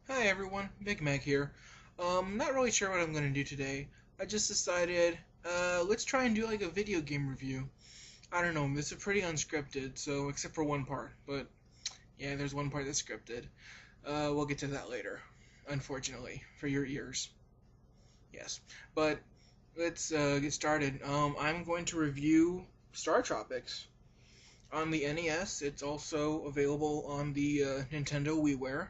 Hi everyone, Big Mac here. Not really sure what I'm gonna do today. I just decided, let's try and do like a video game review. I don't know, this is pretty unscripted, so except for one part, but yeah, there's one part that's scripted. We'll get to that later, unfortunately, for your ears. Yes, but let's get started. I'm going to review Startropics on the NES. It's also available on the Nintendo WiiWare.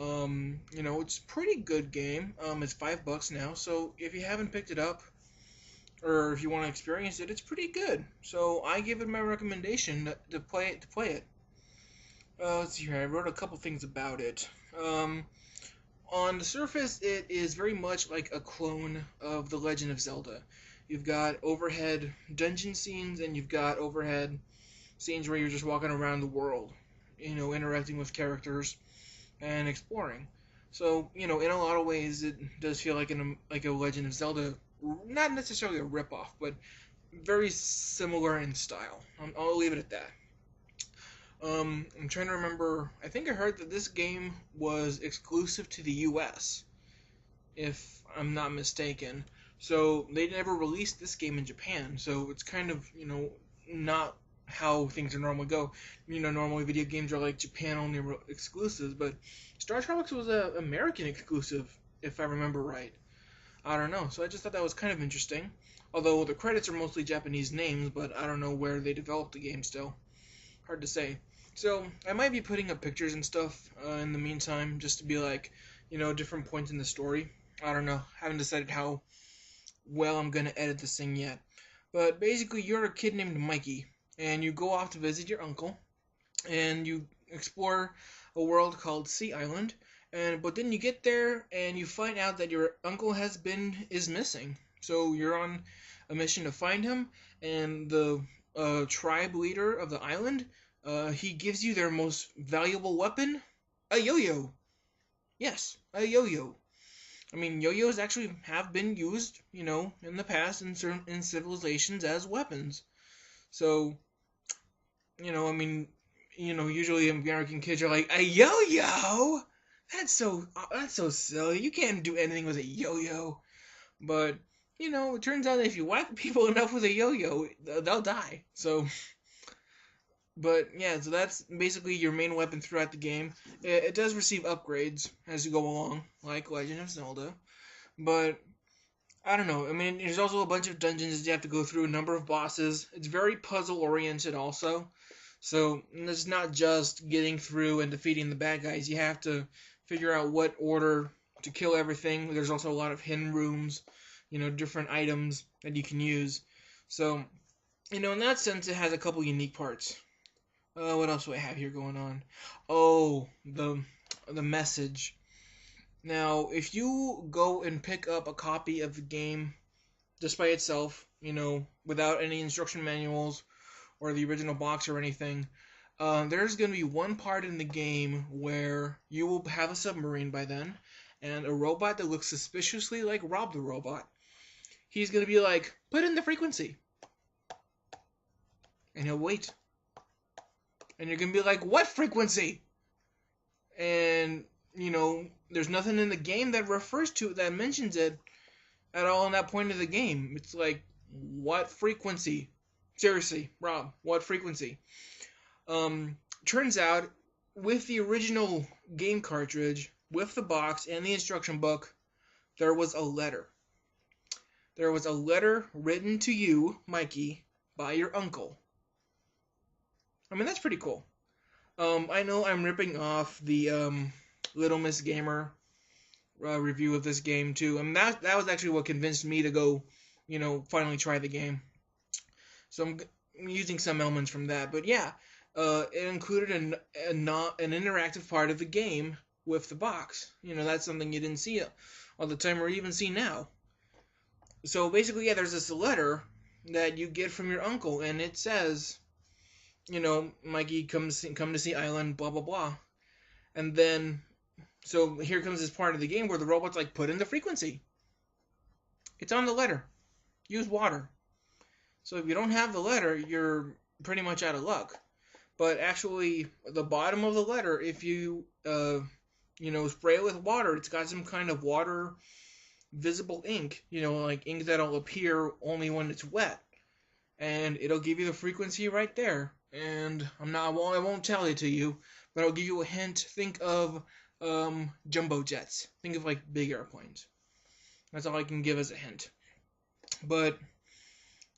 It's a pretty good game. It's $5 now, so if you haven't picked it up or if you want to experience it, it's pretty good. So I give it my recommendation to play it. Let's see here. I wrote a couple things about it. Um, on the surface, it is very much like a clone of The Legend of Zelda. You've got overhead dungeon scenes, and you've got overhead scenes where you're just walking around the world, interacting with characters and exploring. So, in a lot of ways, it does feel like a Legend of Zelda, not necessarily a ripoff, but very similar in style. I'll leave it at that. I'm trying to remember. I think I heard that this game was exclusive to the U.S., if I'm not mistaken. So they never released this game in Japan. So it's kind of not how things are normally go. Normally video games are like Japan only exclusives, but Star Tropics was a American exclusive, if I remember right. I don't know. So I just thought that was kind of interesting. Although the credits are mostly Japanese names, but I don't know where they developed the game still. Hard to say. So I might be putting up pictures and stuff in the meantime, just to be like, different points in the story. I don't know. Haven't decided how well I'm gonna edit this thing yet. But basically, you're a kid named Mikey, and you go off to visit your uncle, and you explore a world called Sea Island. But then you get there and you find out that your uncle is missing. So you're on a mission to find him, and the tribe leader of the island, he gives you their most valuable weapon, a yo-yo. Yes, a yo-yo. I mean, yo-yos actually have been used, in the past in civilizations as weapons. So, I mean, usually American kids are like, a yo-yo? That's so silly. You can't do anything with a yo-yo. But, it turns out that if you whack people enough with a yo-yo, they'll die. So, but yeah, so that's basically your main weapon throughout the game. It does receive upgrades as you go along, like Legend of Zelda. But I don't know. I mean, there's also a bunch of dungeons that you have to go through, a number of bosses. It's very puzzle oriented also. So it's not just getting through and defeating the bad guys. You have to figure out what order to kill everything. There's also a lot of hidden rooms, different items that you can use. So, in that sense, it has a couple unique parts. What else do I have here going on? Oh, the message. Now, if you go and pick up a copy of the game just by itself, without any instruction manuals or the original box or anything, there's going to be one part in the game where you will have a submarine by then, and a robot that looks suspiciously like Rob the Robot. He's going to be like, put in the frequency. And he'll wait. And you're going to be like, what frequency? And, there's nothing in the game that refers to it, that mentions it at all in that point of the game. It's like, what frequency? Seriously, Rob, what frequency? Turns out, with the original game cartridge, with the box and the instruction book, there was a letter. There was a letter written to you, Mikey, by your uncle. I mean, that's pretty cool. I know I'm ripping off the Little Miss Gamer review of this game too. I mean, that was actually what convinced me to go, finally try the game. So I'm using some elements from that, but yeah, it included an interactive part of the game with the box. That's something you didn't see all the time or even see now. So basically, yeah, there's this letter that you get from your uncle, and it says, Mikey, come to see Island, blah blah blah, and then so here comes this part of the game where the robot's like, put in the frequency. It's on the letter. Use water. So if you don't have the letter, you're pretty much out of luck. But actually, the bottom of the letter, if you spray it with water. It's got some kind of water visible ink, like ink that'll appear only when it's wet, and it'll give you the frequency right there. And I won't tell it to you, but I'll give you a hint. Think of jumbo jets. Think of like big airplanes. That's all I can give as a hint. But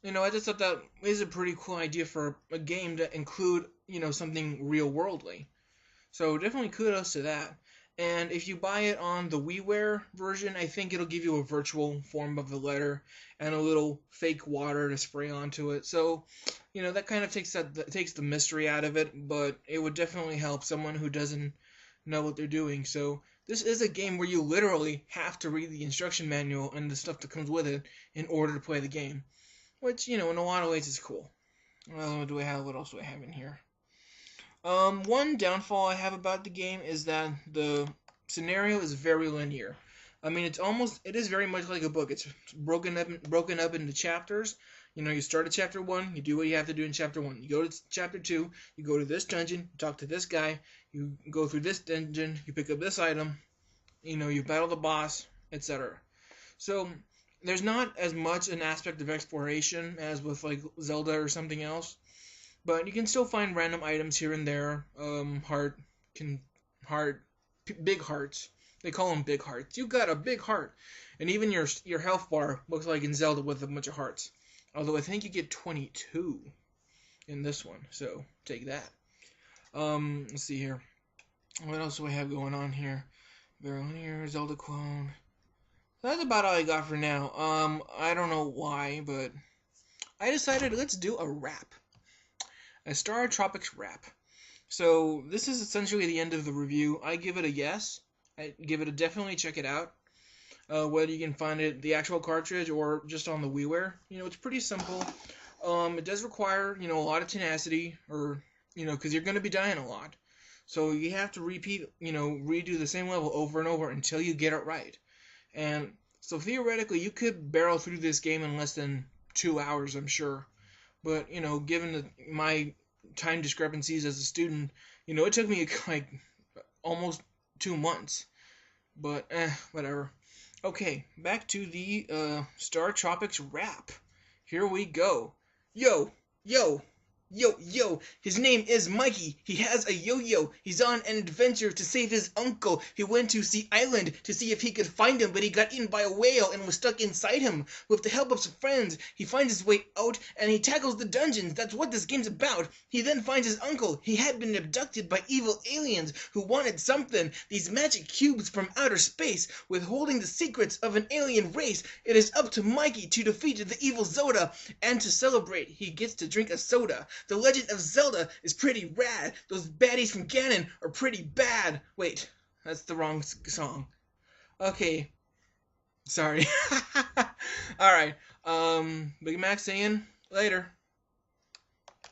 I just thought that is a pretty cool idea for a game to include, something real worldly. So definitely kudos to that. And if you buy it on the WiiWare version, I think it'll give you a virtual form of the letter and a little fake water to spray onto it. So, that kind of takes the mystery out of it, but it would definitely help someone who doesn't know what they're doing. So this is a game where you literally have to read the instruction manual and the stuff that comes with it in order to play the game, which, in a lot of ways is cool. What else do I have in here? One downfall I have about the game is that the scenario is very linear. I mean, it is very much like a book. It's broken up into chapters. You start at chapter 1, you do what you have to do in chapter 1. You go to chapter 2, you go to this dungeon, you talk to this guy, you go through this dungeon, you pick up this item, you battle the boss, etc. So, there's not as much an aspect of exploration as with like Zelda or something else. But you can still find random items here and there. Big hearts. They call them big hearts. You got a big heart, and even your health bar looks like in Zelda with a bunch of hearts. Although I think you get 22 in this one, so take that. Let's see here. What else do I have going on here? Very linear Zelda clone. That's about all I got for now. I don't know why, but I decided let's do a wrap. A Startropics wrap. So this is essentially the end of the review. I give it a yes. I give it a definitely check it out. Whether you can find it the actual cartridge or just on the WiiWare, it's pretty simple. It does require a lot of tenacity, or because you're going to be dying a lot. So you have to redo the same level over and over until you get it right. And so theoretically, you could barrel through this game in less than 2 hours, I'm sure. But, given my time discrepancies as a student, it took me like almost 2 months. But, whatever. Okay, back to the Startropics wrap. Here we go. Yo, his name is Mikey. He has a yo-yo. He's on an adventure to save his uncle. He went to Sea Island to see if he could find him, but he got eaten by a whale and was stuck inside him. With the help of some friends, he finds his way out and he tackles the dungeons. That's what this game's about. He then finds his uncle. He had been abducted by evil aliens who wanted something. These magic cubes from outer space, withholding the secrets of an alien race. It is up to Mikey to defeat the evil Zoda, and to celebrate, he gets to drink a soda. The Legend of Zelda is pretty rad. Those baddies from Ganon are pretty bad. Wait, that's the wrong song. Okay, sorry. Alright, Big Mac saying later.